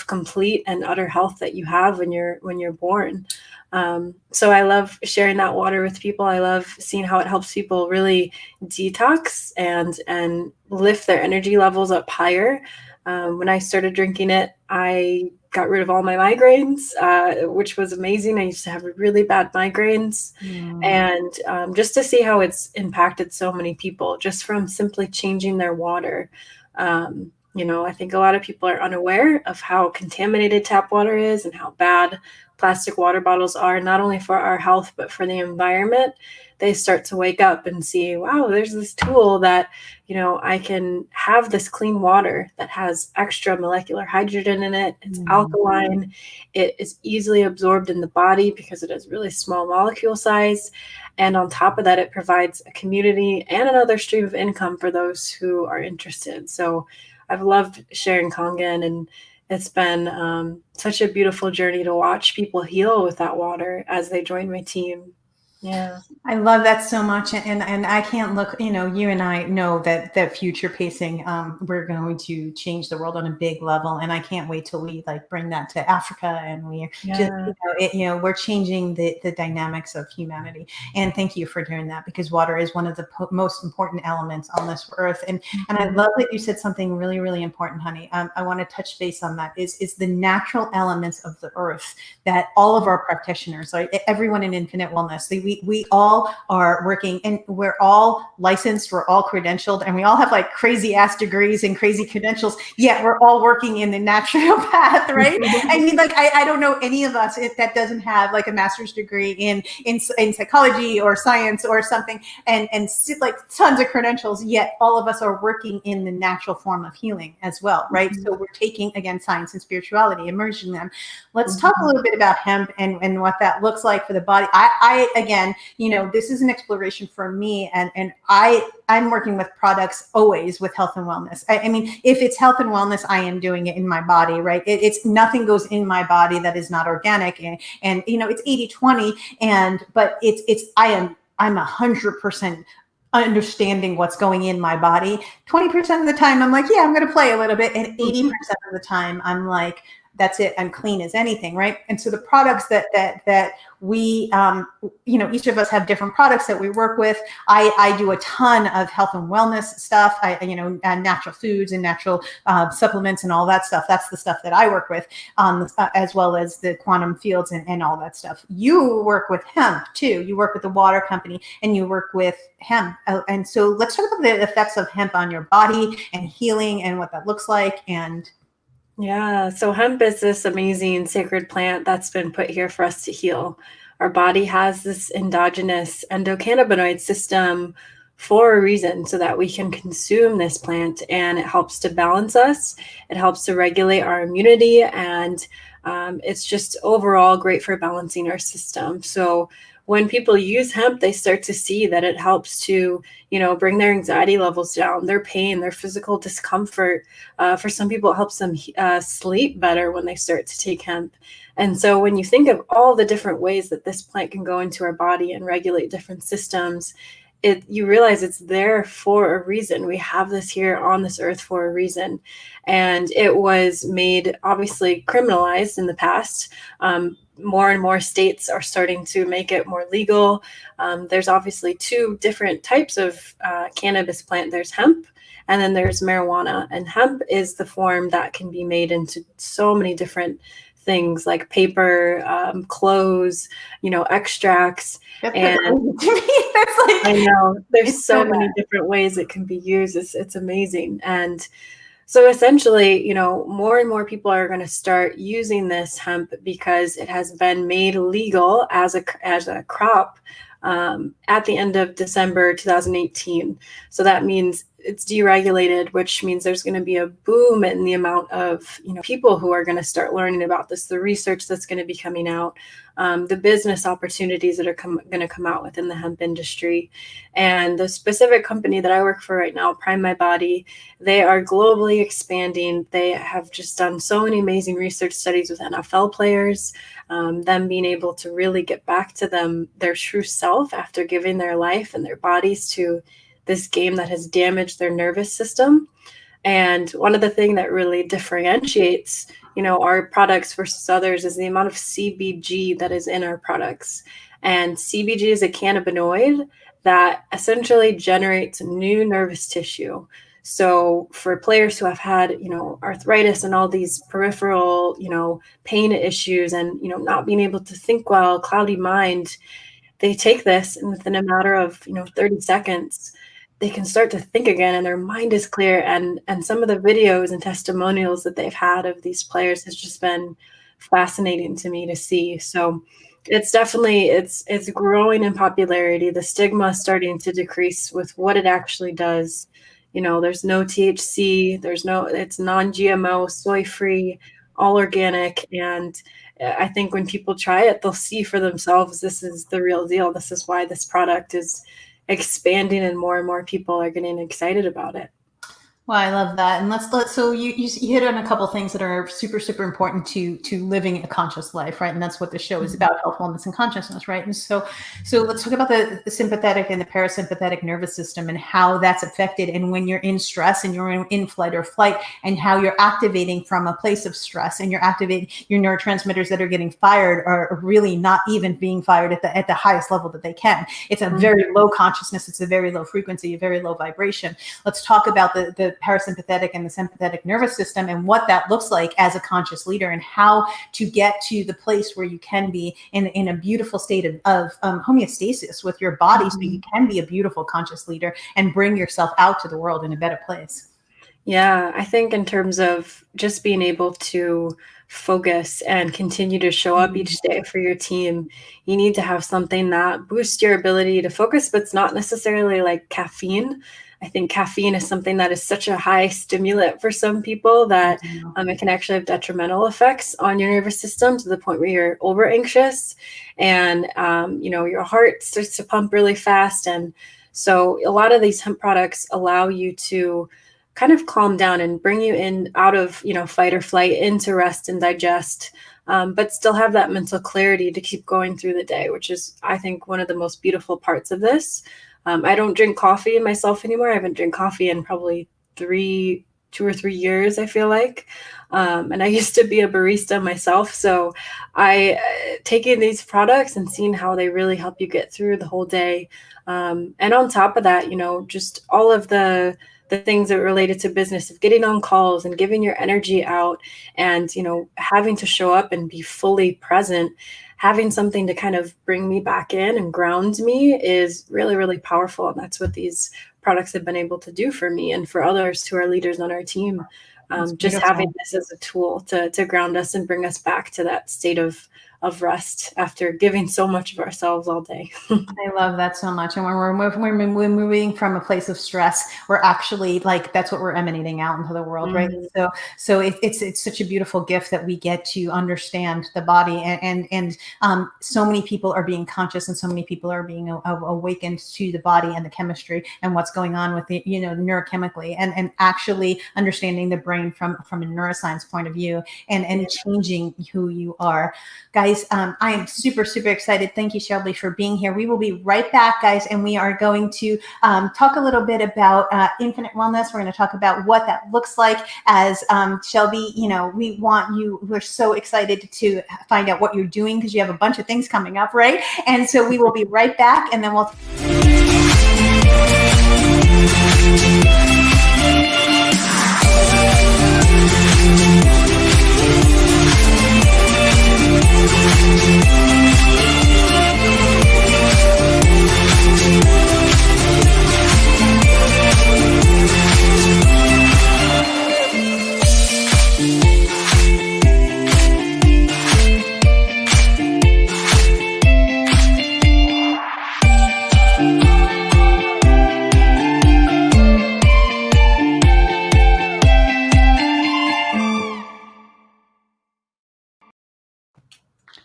complete and utter health that you have when you're born. So I love sharing that water with people. I love seeing how it helps people really detox and lift their energy levels up higher. When I started drinking it, I got rid of all my migraines, which was amazing. I used to have really bad migraines. And just to see how it's impacted so many people just from simply changing their water. I think a lot of people are unaware of how contaminated tap water is and how bad plastic water bottles are, not only for our health, but for the environment. They start to wake up and see, wow, there's this tool that, I can have this clean water that has extra molecular hydrogen in it. It's alkaline. It is easily absorbed in the body because it has really small molecule size. And on top of that, it provides a community and another stream of income for those who are interested. So I've loved sharing Kangen, and it's been such a beautiful journey to watch people heal with that water as they join my team. Yeah. I love that so much. And I can't look, you and I know that future pacing, we're going to change the world on a big level. And I can't wait till we bring that to Africa, and we just, we're changing the dynamics of humanity. And thank you for doing that, because water is one of the most important elements on this earth. And I love that you said something really, really important, honey. I want to touch base on that is the natural elements of the earth that all of our practitioners, like everyone in Infinite Wellness, we all are working, and we're all licensed, we're all credentialed, and we all have crazy ass degrees and crazy credentials, yet we're all working in the natural path, right? I mean, I don't know any of us that doesn't have a master's degree in psychology or science or something, and tons of credentials, yet all of us are working in the natural form of healing as well, right? So we're taking, again, science and spirituality, immersing them. Let's talk a little bit about hemp and what that looks like for the body. I again, this is an exploration for me, and I'm working with products always with health and wellness. I mean, if it's health and wellness, I am doing it in my body, right? It's nothing goes in my body that is not organic, and it's 80-20, but I'm 100% understanding what's going in my body. 20% of the time I'm yeah, I'm going to play a little bit, and 80% of the time I'm that's it, I'm clean as anything, right? And so the products that we, each of us have different products that we work with. I do a ton of health and wellness stuff, natural foods and natural supplements and all that stuff. That's the stuff that I work with, as well as the quantum fields and all that stuff. You work with hemp too. You work with the water company, and you work with hemp. And so let's talk about the effects of hemp on your body and healing and what that looks like. Yeah, so hemp is this amazing sacred plant that's been put here for us to heal. Our body has this endogenous endocannabinoid system for a reason, so that we can consume this plant, and it helps to balance us. It helps to regulate our immunity, and it's just overall great for balancing our system. So when people use hemp, they start to see that it helps to, bring their anxiety levels down, their pain, their physical discomfort. For some people, it helps them sleep better when they start to take hemp. And so when you think of all the different ways that this plant can go into our body and regulate different systems, you realize it's there for a reason. We have this here on this earth for a reason. And it was made, obviously, criminalized in the past. More and more states are starting to make it more legal. There's obviously two different types of cannabis plant. There's hemp, and then there's marijuana. And hemp is the form that can be made into so many different things, like paper, clothes, extracts. That's And crazy to me. That's like, I know there's it's so so many bad. different ways it can be used. It's amazing. And so essentially, more and more people are going to start using this hemp because it has been made legal as a crop at the end of December 2018. So that means it's deregulated, which means there's going to be a boom in the amount of people who are going to start learning about this, the research that's going to be coming out, the business opportunities that are going to come out within the hemp industry. And the specific company that I work for right now, Prime My Body, they are globally expanding. They have just done so many amazing research studies with NFL players, them being able to really get back to their true self after giving their life and their bodies to this game that has damaged their nervous system. And one of the things that really differentiates, our products versus others is the amount of CBG that is in our products. And CBG is a cannabinoid that essentially generates new nervous tissue. So for players who have had, arthritis and all these peripheral, pain issues and, not being able to think well, cloudy mind, they take this and within a matter of 30 seconds they can start to think again and their mind is clear. And some of the videos and testimonials that they've had of these players has just been fascinating to me to see. So it's definitely it's growing in popularity. The stigma is starting to decrease with what it actually does. There's no THC, it's non-GMO, soy free, all organic. And I think when people try it, they'll see for themselves, this is the real deal. This is why this product is expanding and more people are getting excited about it. Well, I love that. And let's so you hit on a couple of things that are super, super important to living a conscious life, right? And that's what the show is about, health, wellness, and consciousness, right? And so let's talk about the sympathetic and the parasympathetic nervous system and how that's affected. And when you're in stress and you're in flight or flight, and how you're activating from a place of stress, and you're activating your neurotransmitters that are getting fired are really not even being fired at the highest level that they can. It's a very low consciousness. It's a very low frequency, a very low vibration. Let's talk about the parasympathetic and the sympathetic nervous system and what that looks like as a conscious leader, and how to get to the place where you can be in a beautiful state of homeostasis with your body, so you can be a beautiful conscious leader and bring yourself out to the world in a better place. Yeah, I think in terms of just being able to focus and continue to show up each day for your team, you need to have something that boosts your ability to focus, but it's not necessarily like caffeine. I think caffeine is something that is such a high stimulant for some people that it can actually have detrimental effects on your nervous system to the point where you're over anxious and, your heart starts to pump really fast. And so a lot of these hemp products allow you to kind of calm down and bring you in out of, fight or flight into rest and digest, but still have that mental clarity to keep going through the day, which is, I think, one of the most beautiful parts of this. I don't drink coffee myself anymore. I haven't drank coffee in probably 2 or 3 years, I feel like. And I used to be a barista myself. So taking these products and seeing how they really help you get through the whole day. And on top of that, just all of the things that are related to business, of getting on calls and giving your energy out and, having to show up and be fully present, having something to kind of bring me back in and ground me is really, really powerful. And that's what these products have been able to do for me and for others who are leaders on our team. Just having this as a tool to ground us and bring us back to that state of rest after giving so much of ourselves all day. I love that so much. And when we're moving from a place of stress, we're actually that's what we're emanating out into the world, right? So it's such a beautiful gift that we get to understand the body, and so many people are being conscious, and so many people are being awakened to the body and the chemistry and what's going on with it, neurochemically, and actually understanding the brain from a neuroscience point of view, and changing who you are. Guys, guys, I am super, super excited. Thank you, Shelby, for being here. We will be right back, guys, and we are going to talk a little bit about infinite wellness. We're going to talk about what that looks like as Shelby, we're so excited to find out what you're doing because you have a bunch of things coming up, right? And so we will be right back, and then we'll...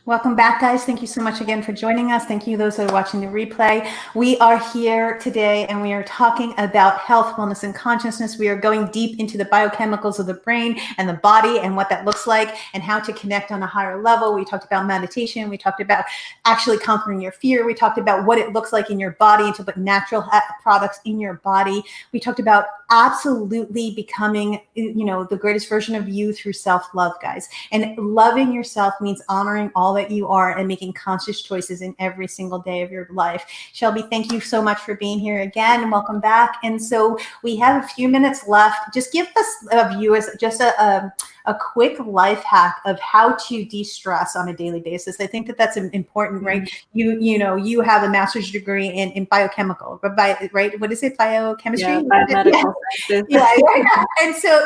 Welcome back, guys. Thank you so much again for joining us. Thank you, those that are watching the replay. We are here today and we are talking about health, wellness, and consciousness. We are going deep into the biochemicals of the brain and the body and what that looks like and how to connect on a higher level. We talked about meditation. We talked about actually conquering your fear. We talked about what it looks like in your body and to put natural products in your body. We talked about absolutely becoming, the greatest version of you through self-love, guys. And loving yourself means honoring all that you are and making conscious choices in every single day of your life. Shelby, thank you so much for being here again and welcome back. And so we have a few minutes left. Just give us viewers just a quick life hack of how to de-stress on a daily basis. I think that that's important, right? You have a master's degree in biochemical, right? What is it? Biochemistry? Yeah, biomedical sciences. Yeah. And so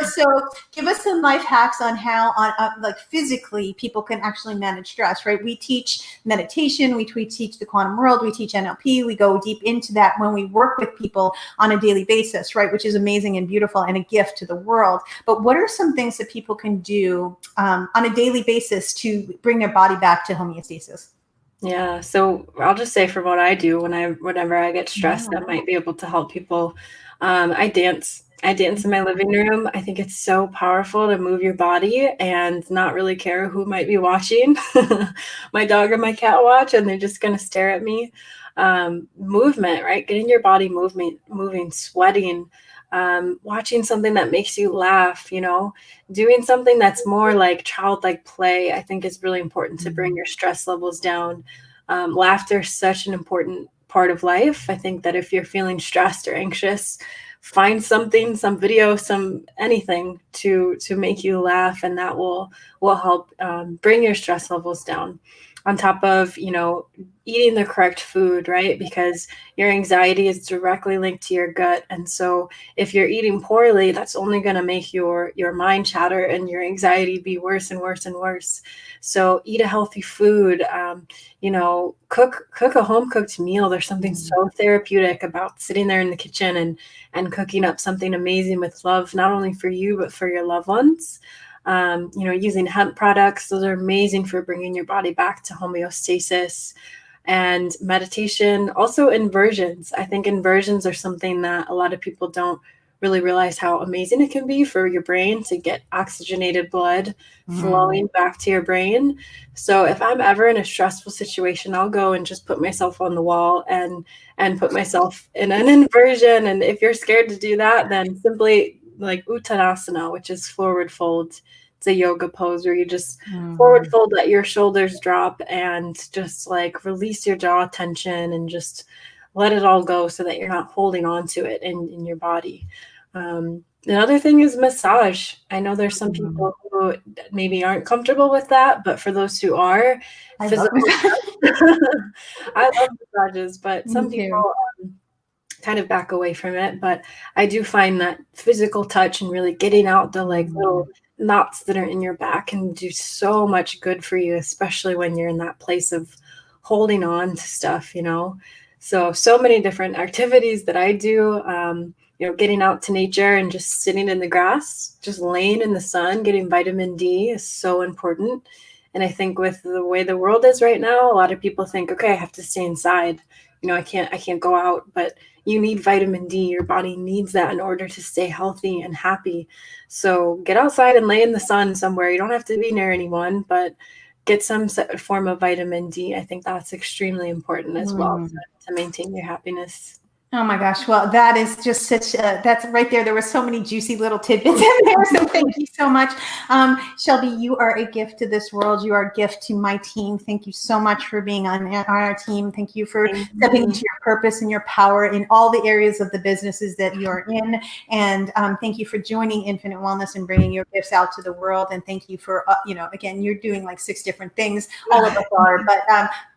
give us some life hacks on how, like physically, people can actually manage stress, right? We teach meditation, we teach the quantum world, we teach NLP, we go deep into that when we work with people on a daily basis, right? Which is amazing and beautiful and a gift to the world. But what are some things that people can do on a daily basis to bring their body back to homeostasis? Yeah, so I'll just say from what I do whenever I get stressed, that might be able to help people. I dance. I dance in my living room. I think it's so powerful to move your body and not really care who might be watching. My dog or my cat watch, and they're just going to stare at me. Movement, right? Getting your body moving, sweating, watching something that makes you laugh, doing something that's more like childlike play, I think is really important to bring your stress levels down. Laughter is such an important part of life. I think that if you're feeling stressed or anxious, find something, some video, anything to make you laugh, and that will help bring your stress levels down. On top of, eating the correct food, right? Because your anxiety is directly linked to your gut. And so if you're eating poorly, that's only going to make your mind chatter and your anxiety be worse and worse and worse. So eat a healthy food, cook a home cooked meal. There's something so therapeutic about sitting there in the kitchen and cooking up something amazing with love, not only for you, but for your loved ones. Using hemp products, those are amazing for bringing your body back to homeostasis. And meditation, also inversions. I think inversions are something that a lot of people don't really realize how amazing it can be for your brain to get oxygenated blood flowing back to your brain. So if I'm ever in a stressful situation, I'll go and just put myself on the wall and put myself in an inversion. And if you're scared to do that, then simply like Uttanasana, which is forward fold. It's a yoga pose where you just forward fold, let your shoulders drop, and just like release your jaw tension and just let it all go so that you're not holding on to it in your body. Another thing is massage. I know there's some people who maybe aren't comfortable with that, but for those who are, I love massages, but some people kind of back away from it. But I do find that physical touch and really getting out the little knots that are in your back can do so much good for you, especially when you're in that place of holding on to stuff, So many different activities that I do, getting out to nature and just sitting in the grass, just laying in the sun, getting vitamin D is so important. And I think with the way the world is right now, a lot of people think, okay, I have to stay inside. I can't go out, but you need vitamin D. Your body needs that in order to stay healthy and happy. So get outside and lay in the sun somewhere. You don't have to be near anyone, but get some form of vitamin D. I think that's extremely important as well to maintain your happiness. Oh my gosh. Well, that is just such that's right there. There were so many juicy little tidbits in there. So thank you so much. Shelby, you are a gift to this world. You are a gift to my team. Thank you so much for being on our team. Thank you for stepping into your purpose and your power in all the areas of the businesses that you are in. And thank you for joining Infinite Wellness and bringing your gifts out to the world. And thank you for, again, you're doing like 6 different things. All of us are,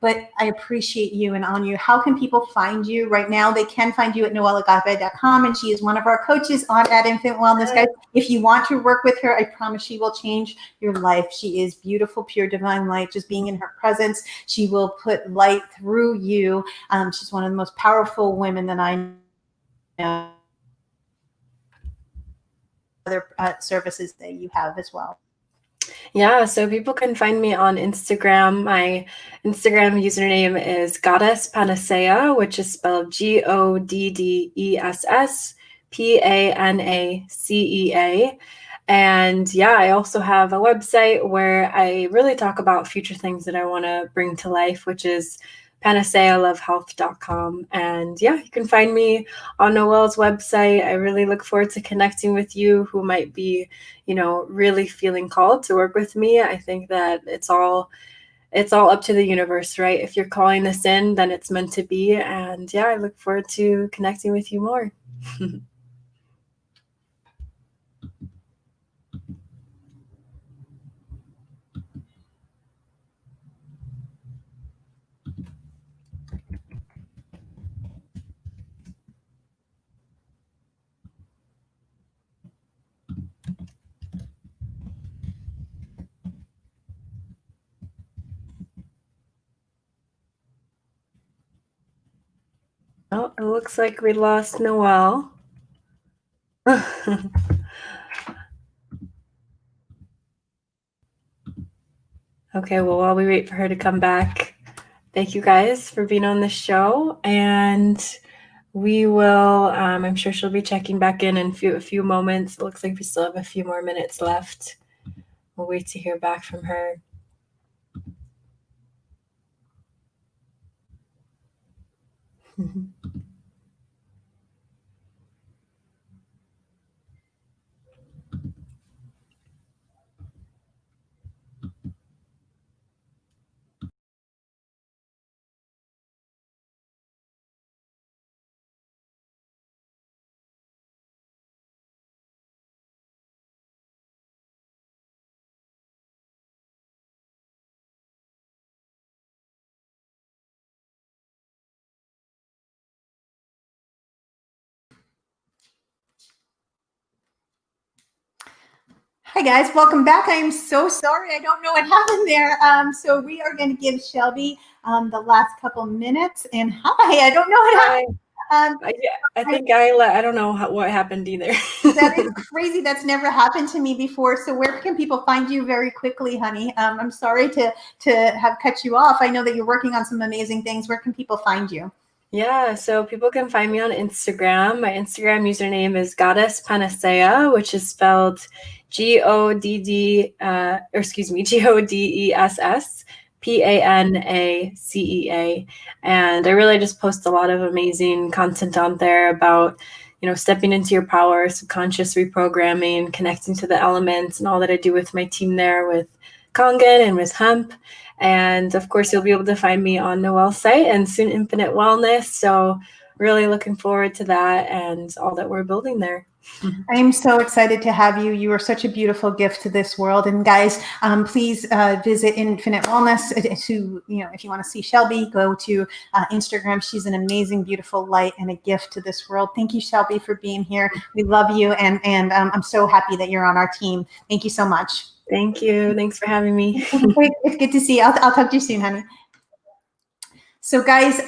but I appreciate you and honor you. How can people find you right now? They can find you at noelleagape.com, and she is one of our coaches at Infinite Wellness, guys. If you want to work with her, I promise she will change your life. She is beautiful, pure, divine light. Just being in her presence, she will put light through you. She's one of the most powerful women that I know. Other services that you have as well. Yeah, so people can find me on Instagram. My Instagram username is Goddess Panacea, which is spelled GODDESS PANACEA. And yeah, I also have a website where I really talk about future things that I want to bring to life, which is panacealovehealth.com. And yeah, you can find me on Noelle's website. I really look forward to connecting with you who might be, really feeling called to work with me. I think that it's all up to the universe, right? If you're calling this in, then it's meant to be. And yeah, I look forward to connecting with you more. Oh, it looks like we lost Noelle. Okay, well, while we wait for her to come back, thank you guys for being on the show. And we will, I'm sure she'll be checking back in a few moments. It looks like we still have a few more minutes left. We'll wait to hear back from her. Hi guys, welcome back. I am so sorry. I don't know what happened there. So we are going to give Shelby the last couple minutes. And hi, I don't know what happened. I think I don't know what happened either. That is crazy. That's never happened to me before. So where can people find you very quickly, honey? I'm sorry to have cut you off. I know that you're working on some amazing things. Where can people find you? Yeah, so people can find me on Instagram. My Instagram username is Goddess Panacea, which is spelled GODDESS PANACEA. And I really just post a lot of amazing content on there about, stepping into your power, subconscious reprogramming, connecting to the elements, and all that I do with my team there with Kangen and with hemp. And of course, you'll be able to find me on Noelle's site and soon Infinite Wellness. So really looking forward to that and all that we're building there. I am so excited to have you. You are such a beautiful gift to this world. And guys, please visit Infinite Wellness to, if you want to see Shelby, go to Instagram. She's an amazing, beautiful light and a gift to this world. Thank you, Shelby, for being here. We love you. And I'm so happy that you're on our team. Thank you so much. Thank you. Thanks for having me. It's good to see you. I'll talk to you soon, honey. So guys,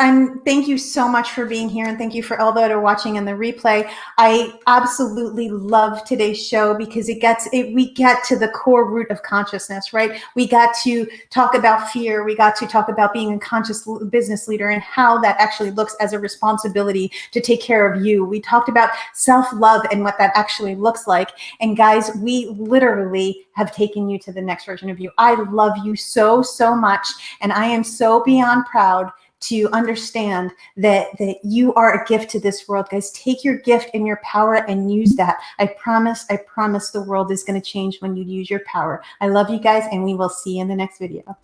thank you so much for being here, and thank you for all that are watching in the replay. I absolutely love today's show because we get to the core root of consciousness, right? We got to talk about fear. We got to talk about being a conscious business leader and how that actually looks as a responsibility to take care of you. We talked about self-love and what that actually looks like. And guys, we literally have taken you to the next version of you. I love you so, so much. And I am so beyond proud to understand that you are a gift to this world. Guys, take your gift and your power and use that. I promise the world is going to change when you use your power. I love you guys, and we will see you in the next video.